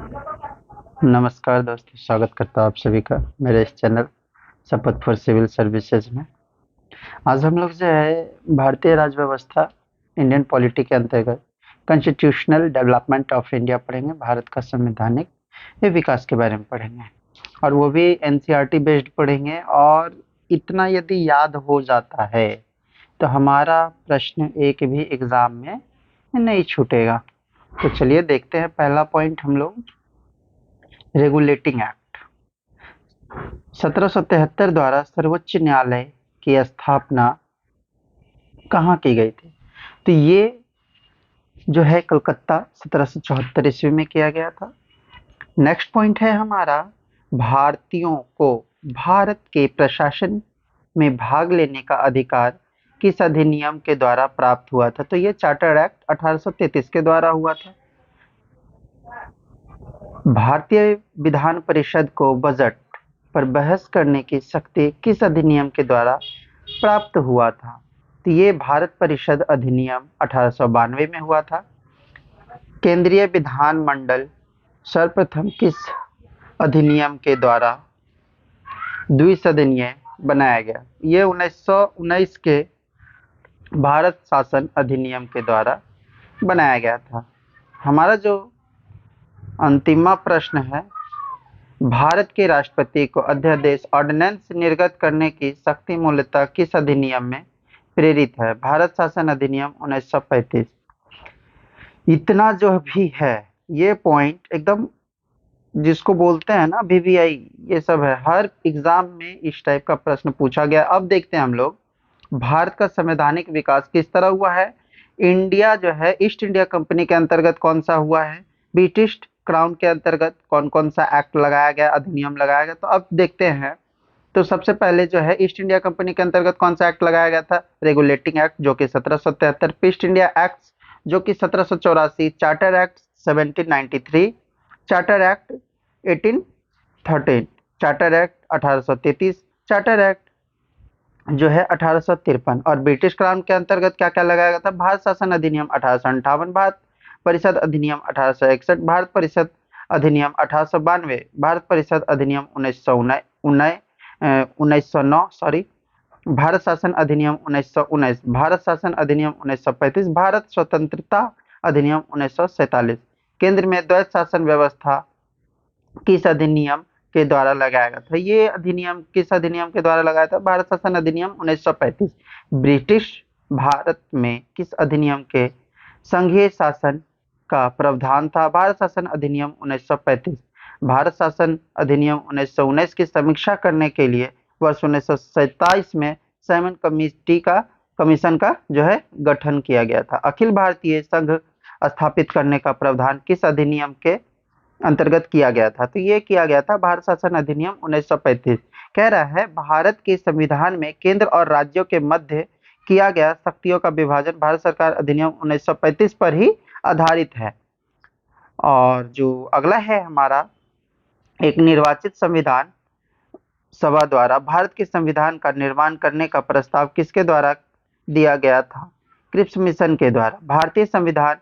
नमस्कार दोस्तों, स्वागत करता हूँ आप सभी का मेरे इस चैनल शपथ फॉर सिविल सर्विसेज में। आज हम लोग जो है भारतीय राज्य व्यवस्था इंडियन पॉलिटी के अंतर्गत कॉन्स्टिट्यूशनल डेवलपमेंट ऑफ इंडिया पढ़ेंगे। भारत का संवैधानिक विकास के बारे में पढ़ेंगे और वो भी एनसीईआरटी बेस्ड पढ़ेंगे। और इतना यदि याद हो जाता है तो हमारा प्रश्न एक भी एग्जाम में नहीं छूटेगा। तो चलिए देखते हैं। पहला पॉइंट हम लोग रेगुलेटिंग एक्ट 1773 द्वारा सर्वोच्च न्यायालय की स्थापना कहाँ की गई थी? तो ये जो है कलकत्ता 1774 ईस्वी में किया गया था। नेक्स्ट पॉइंट है हमारा भारतीयों को भारत के प्रशासन में भाग लेने का अधिकार किस अधिनियम के द्वारा प्राप्त हुआ था? तो ये चार्टर एक्ट 1833 के द्वारा हुआ था। भारतीय विधान परिषद को बजट पर बहस करने की शक्ति किस अधिनियम के द्वारा प्राप्त हुआ था? तो ये भारत परिषद अधिनियम 1892 में हुआ था। केंद्रीय विधानमंडल सर्वप्रथम किस अधिनियम के द्वारा द्विसदनीय बनाया गया? ये 1919 के भारत शासन अधिनियम के द्वारा बनाया गया था। हमारा जो अंतिम प्रश्न है, भारत के राष्ट्रपति को अध्यादेश ऑर्डिनेंस निर्गत करने की शक्ति मूलतः किस अधिनियम में प्रेरित है? भारत शासन अधिनियम 1935। इतना जो भी है ये पॉइंट एकदम जिसको बोलते हैं ना वीवीआई, ये सब है। हर एग्जाम में इस टाइप का प्रश्न पूछा गया। अब देखते हैं हम लोग भारत का संवैधानिक विकास किस तरह हुआ है। इंडिया जो है ईस्ट इंडिया कंपनी के अंतर्गत कौन सा हुआ है? ब्रिटिश क्राउन के अंतर्गत कौन कौन सा एक्ट लगाया गया, अधिनियम लगाया गया? तो अब देखते हैं। तो सबसे पहले जो है ईस्ट इंडिया कंपनी के अंतर्गत कौन सा एक्ट लगाया गया था? रेगुलेटिंग एक्ट जो कि 1773, ईस्ट इंडिया एक्ट जो कि 1784, charter act 1793, charter act 1813, charter act 1833, charter act जो है 1853। और ब्रिटिश क्राउन के अंतर्गत क्या क्या लगाया गया था? भारत शासन अधिनियम 1858, भारत परिषद अधिनियम 1861, भारत परिषद अधिनियम 1892, भारत परिषद अधिनियम 1909, सॉरी, भारत शासन अधिनियम 1919, भारत शासन अधिनियम 1935, भारत स्वतंत्रता अधिनियम 1947। केंद्र में द्वैत शासन व्यवस्था किस अधिनियम के द्वारा लगाया गया था? ये अधिनियम किस अधिनियम के द्वारा लगाया था? भारत शासन अधिनियम 1935। ब्रिटिश भारत में किस अधिनियम के संघीय शासन का प्रावधान था? भारत शासन अधिनियम 1935। भारत शासन अधिनियम 1919 की समीक्षा करने के लिए वर्ष 1927 में साइमन कमीशन का जो है गठन किया गया था। अखिल भारतीय संघ स्थापित करने का प्रावधान किस अधिनियम के अंतर्गत किया गया था? तो ये किया गया था भारत शासन अधिनियम 1935। कह रहा है भारत के संविधान में केंद्र और राज्यों के मध्य किया गया शक्तियों का विभाजन भारत सरकार अधिनियम 1935 पर ही आधारित है। और जो अगला है हमारा, एक निर्वाचित संविधान सभा द्वारा भारत के संविधान का निर्माण करने का प्रस्ताव किसके द्वारा दिया गया था? क्रिप्स मिशन के द्वारा। भारतीय संविधान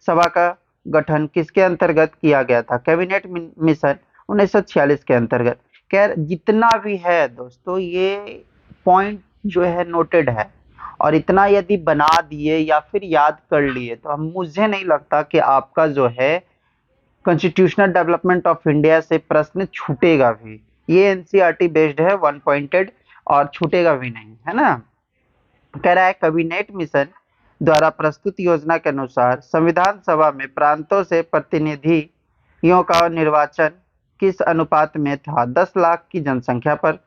सभा का गठन किसके अंतर्गत किया गया था? कैबिनेट मिशन 1946 के अंतर्गत। खैर जितना भी है दोस्तों ये पॉइंट जो है नोटेड है, और इतना यदि बना दिए या फिर याद कर लिए तो मुझे नहीं लगता कि आपका जो है कॉन्स्टिट्यूशनल डेवलपमेंट ऑफ इंडिया से प्रश्न छूटेगा भी। ये एनसीईआरटी बेस्ड है, वन पॉइंटेड, और छूटेगा भी नहीं, है ना। कह रहा है कैबिनेट मिशन द्वारा प्रस्तुत योजना के अनुसार संविधान सभा में प्रांतों से प्रतिनिधियों का निर्वाचन किस अनुपात में था? 10 लाख की जनसंख्या पर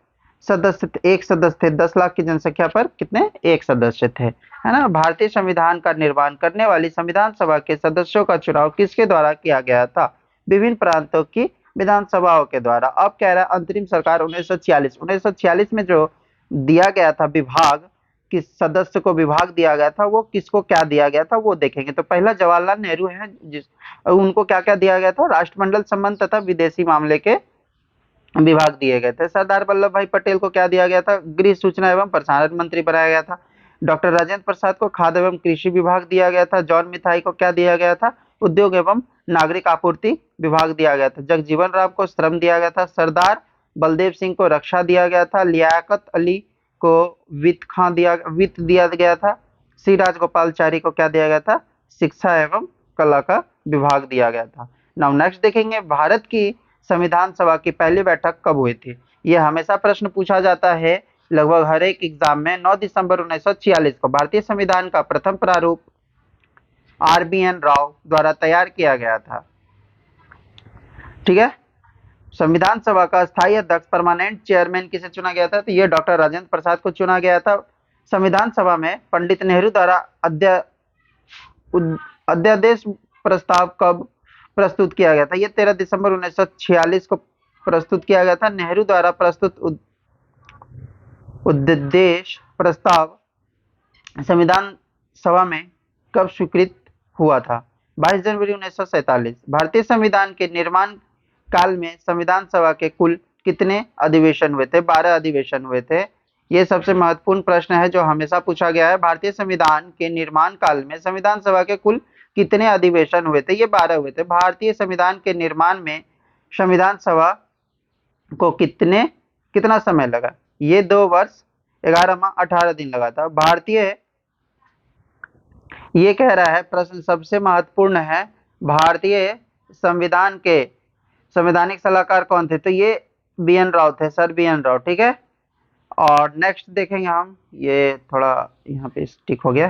सदस्य, एक सदस्य थे। 10 लाख की जनसंख्या पर कितने? एक सदस्य थे, है ना। भारतीय संविधान का निर्माण करने वाली संविधान सभा के सदस्यों का चुनाव किसके द्वारा किया गया था? विभिन्न प्रांतों की विधानसभाओं के द्वारा। अब कह रहा है अंतरिम सरकार 1946 में जो दिया गया था विभाग, किस सदस्य को विभाग दिया गया था, वो किसको क्या दिया गया था वो देखेंगे। तो पहला जवाहरलाल नेहरू है, जिस उनको क्या क्या दिया गया था? राष्ट्रमंडल संबंध तथा विदेशी मामले के विभाग दिए गए थे। सरदार वल्लभ भाई पटेल को क्या दिया गया था? गृह सूचना एवं प्रसारण मंत्री बनाया गया था। डॉक्टर राजेंद्र प्रसाद को खाद्य एवं कृषि विभाग दिया गया था। जॉन मिथाई को क्या दिया गया था? उद्योग एवं नागरिक आपूर्ति विभाग दिया गया था। जगजीवन राम को श्रम दिया गया था। सरदार बलदेव सिंह को रक्षा दिया गया था। लियाकत अली को वित्त दिया गया था। सी राजगोपालचारी को क्या दिया गया था? शिक्षा एवं कला का विभाग दिया गया था। नाउ नेक्स्ट देखेंगे, भारत की संविधान सभा की पहली बैठक कब हुई थी? ये हमेशा प्रश्न पूछा जाता है लगभग हर एक एग्जाम में। 9 दिसंबर 1946 को भारतीय संविधान का प्रथम प्रारूप RBN राव द्वारा तैयार किया गया था। ठीक है, संविधान सभा का स्थायी अध्यक्ष परमानेंट चेयरमैन किसे चुना गया था? तो ये डॉक्टर राजेंद्र प्रसाद को चुना गया था। संविधान सभा में पंडित नेहरू द्वारा अध्यादेश प्रस्ताव कब प्रस्तुत किया गया था? ये 13 दिसंबर 1946 को प्रस्तुत किया गया था। नेहरू द्वारा प्रस्तुत अध्यादेश प्रस्ताव संविधान सभा में कब स्वीकृत हुआ था? 22 जनवरी 1947। भारतीय संविधान के निर्माण काल में संविधान सभा के कुल कितने अधिवेशन हुए थे? 12 अधिवेशन हुए थे। ये सबसे महत्वपूर्ण प्रश्न है जो हमेशा पूछा गया है। भारतीय संविधान के निर्माण काल में संविधान सभा के कुल कितने अधिवेशन हुए थे? ये 12 हुए थे। भारतीय संविधान के निर्माण में संविधान सभा को कितना समय लगा? ये 2 वर्ष 11 माह 18 दिन लगा था। ये कह रहा है प्रश्न सबसे महत्वपूर्ण है, भारतीय संविधान के संवैधानिक सलाहकार कौन थे? तो ये BN राव थे, सर BN राव। ठीक है, और नेक्स्ट देखेंगे हम, ये थोड़ा यहाँ पे स्टिक हो गया,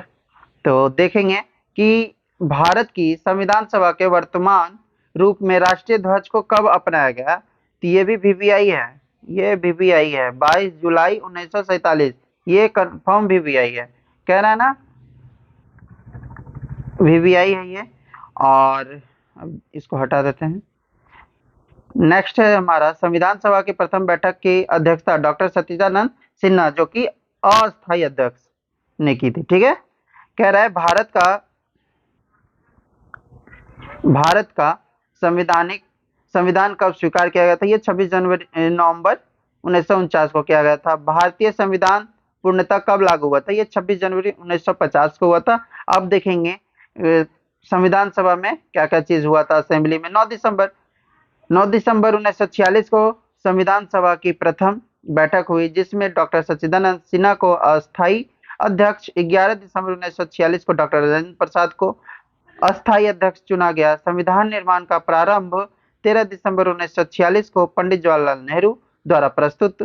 तो देखेंगे कि भारत की संविधान सभा के वर्तमान रूप में राष्ट्रीय ध्वज को कब अपनाया गया? तो ये भी VVI है, ये VVI है 22 जुलाई 1947। ये कंफर्म VVI है, कह रहा है ना VVI है ये। और अब इसको हटा देते हैं। नेक्स्ट है हमारा, संविधान सभा की प्रथम बैठक की अध्यक्षता डॉक्टर सच्चिदानंद सिन्हा जो कि अस्थायी अध्यक्ष ने की थी। ठीक है, कह रहा है भारत का संविधान कब स्वीकार किया गया था? ये 26 नवंबर 1949 को किया गया था। भारतीय संविधान पूर्णतः कब लागू हुआ था? ये 26 जनवरी 1950 को हुआ था। अब देखेंगे संविधान सभा में क्या क्या चीज हुआ था असेंबली में। 9 दिसंबर 1946 को संविधान सभा की प्रथम बैठक हुई जिसमें डॉक्टर सच्चिदानंद सिन्हा को अस्थायी अध्यक्ष, 11 दिसंबर 1946 को डॉक्टर राजेंद्र प्रसाद को अस्थायी अध्यक्ष चुना गया। संविधान निर्माण का प्रारंभ 13 दिसंबर 1946 को पंडित जवाहरलाल नेहरू द्वारा प्रस्तुत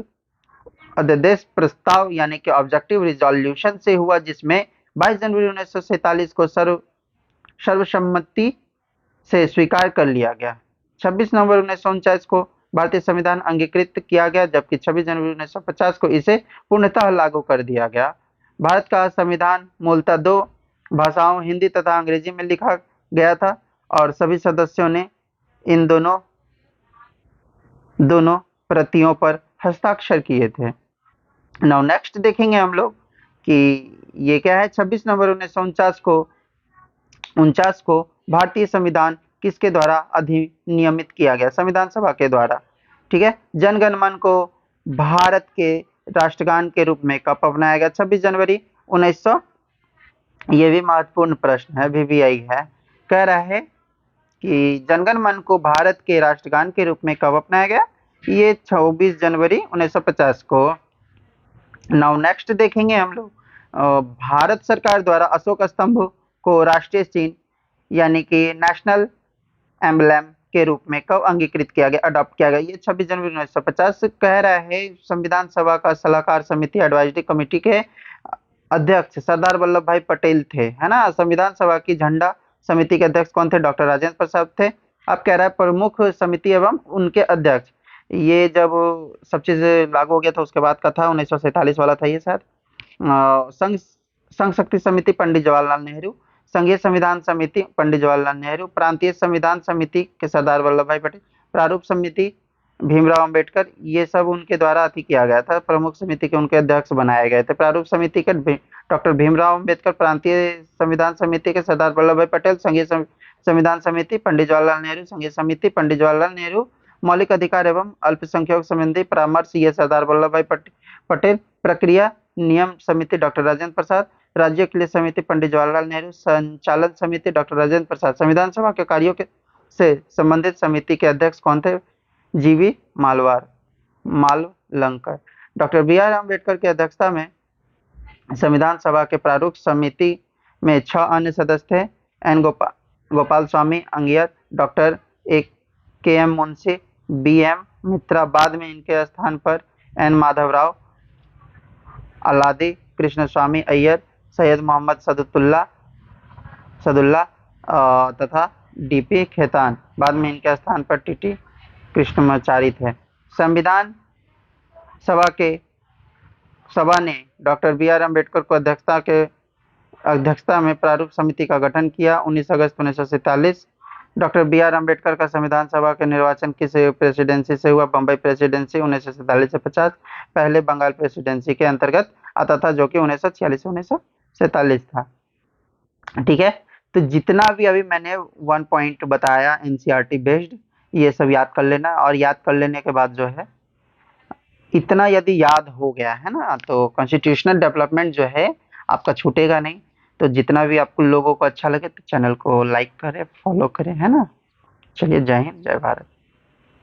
अध्यादेश प्रस्ताव यानी कि ऑब्जेक्टिव रिजोल्यूशन से हुआ जिसमें 22 जनवरी 1947 को सर्वसम्मति से स्वीकार कर लिया गया। 26 नवंबर 1949 को भारतीय संविधान अंगीकृत किया गया जबकि 26 जनवरी 1950 को इसे पूर्णतः लागू कर दिया गया। भारत का संविधान मूलतः 2 भाषाओं हिंदी तथा अंग्रेजी में लिखा गया था और सभी सदस्यों ने इन दोनों प्रतियों पर हस्ताक्षर किए थे। नाउ नेक्स्ट देखेंगे हम लोग कि ये क्या है। 26 नवंबर 1949 को भारतीय संविधान किसके द्वारा अधिनियमित किया गया? संविधान सभा के द्वारा। ठीक है, जनगण मन को भारत के राष्ट्रगान के रूप में कब अपनाया गया? 26 जनवरी 1900। ये भी महत्वपूर्ण प्रश्न है, VVI है। कह रहा है कि जनगण मन को भारत के राष्ट्रगान के रूप में कब अपनाया गया? ये 26 जनवरी 1950 को। नाउ नेक्स्ट देखेंगे हम लोग, भारत सरकार द्वारा अशोक स्तंभ को राष्ट्रीय चिन्ह यानी कि नेशनल एम्बलम के रूप में कब अंगीकृत किया गया, अडॉप्ट किया गया? ये 26 जनवरी 1950 कह रहा है। संविधान सभा का सलाहकार समिति एडवाइजरी कमेटी के अध्यक्ष सरदार वल्लभ भाई पटेल थे, है ना। संविधान सभा की झंडा समिति के अध्यक्ष कौन थे? डॉक्टर राजेंद्र प्रसाद थे। अब कह रहा है प्रमुख समिति एवं उनके अध्यक्ष। ये जब सब चीज लागू हो गया था उसके बाद का था, 1947 वाला था ये शायद। संघ शक्ति समिति पंडित जवाहरलाल नेहरू, संघीय संविधान समिति पंडित जवाहरलाल नेहरू, प्रांतीय संविधान समिति के सरदार वल्लभ भाई पटेल, प्रारूप समिति भीमराव अंबेडकर, ये सब उनके द्वारा अति किया गया था। प्रमुख समिति के उनके अध्यक्ष बनाए गए थे। प्रारूप समिति के डॉक्टर भीमराव अंबेडकर, प्रांतीय संविधान समिति के सरदार वल्लभ भाई पटेल, संघीय संविधान समिति पंडित जवाहरलाल नेहरू, संघीय समिति पंडित जवाहरलाल नेहरू, मौलिक अधिकार एवं अल्पसंख्यक संबंधी परामर्श ये सरदार वल्लभ भाई पटेल, प्रक्रिया नियम समिति डॉक्टर राजेंद्र प्रसाद, राज्यों के लिए समिति पंडित जवाहरलाल नेहरू, संचालन समिति डॉक्टर राजेंद्र प्रसाद, संविधान सभा के कार्यों के से संबंधित समिति के अध्यक्ष कौन थे? जीवी मालवलंकर। डॉक्टर बी आर अम्बेडकर की अध्यक्षता में संविधान सभा के प्रारूप समिति में 6 अन्य सदस्य थे। एन गोपाल स्वामी अयंगर, डॉक्टर के एम मुंशी, बी एम मित्रा। बाद में इनके स्थान पर एन माधवराव, अलादी कृष्णस्वामी अय्यर, सैयद मोहम्मद सदुल्ला तथा डीपी खेतान। बाद में इनके स्थान पर टीटी कृष्णमाचारी थे। संविधान सभा ने डॉक्टर बी आर अम्बेडकर को अध्यक्षता में प्रारूप समिति का गठन किया। 19 अगस्त 1947 डॉक्टर बी आर अम्बेडकर का संविधान सभा के निर्वाचन किस प्रेसिडेंसी से हुआ? बम्बई प्रेसिडेंसी 1947 से 50, पहले बंगाल प्रेसिडेंसी के अंतर्गत आता था, जो कि 1946 से 1947 था। ठीक है, तो जितना भी अभी मैंने 1 पॉइंट बताया एनसीईआरटी बेस्ड, ये सब याद कर लेना। और याद कर लेने के बाद जो है, इतना यदि याद हो गया है ना, तो कॉन्स्टिट्यूशनल डेवलपमेंट जो है आपका छूटेगा नहीं। तो जितना भी आपको लोगों को अच्छा लगे तो चैनल को लाइक करें, फॉलो करें, है ना। चलिए, जय हिंद, जय भारत।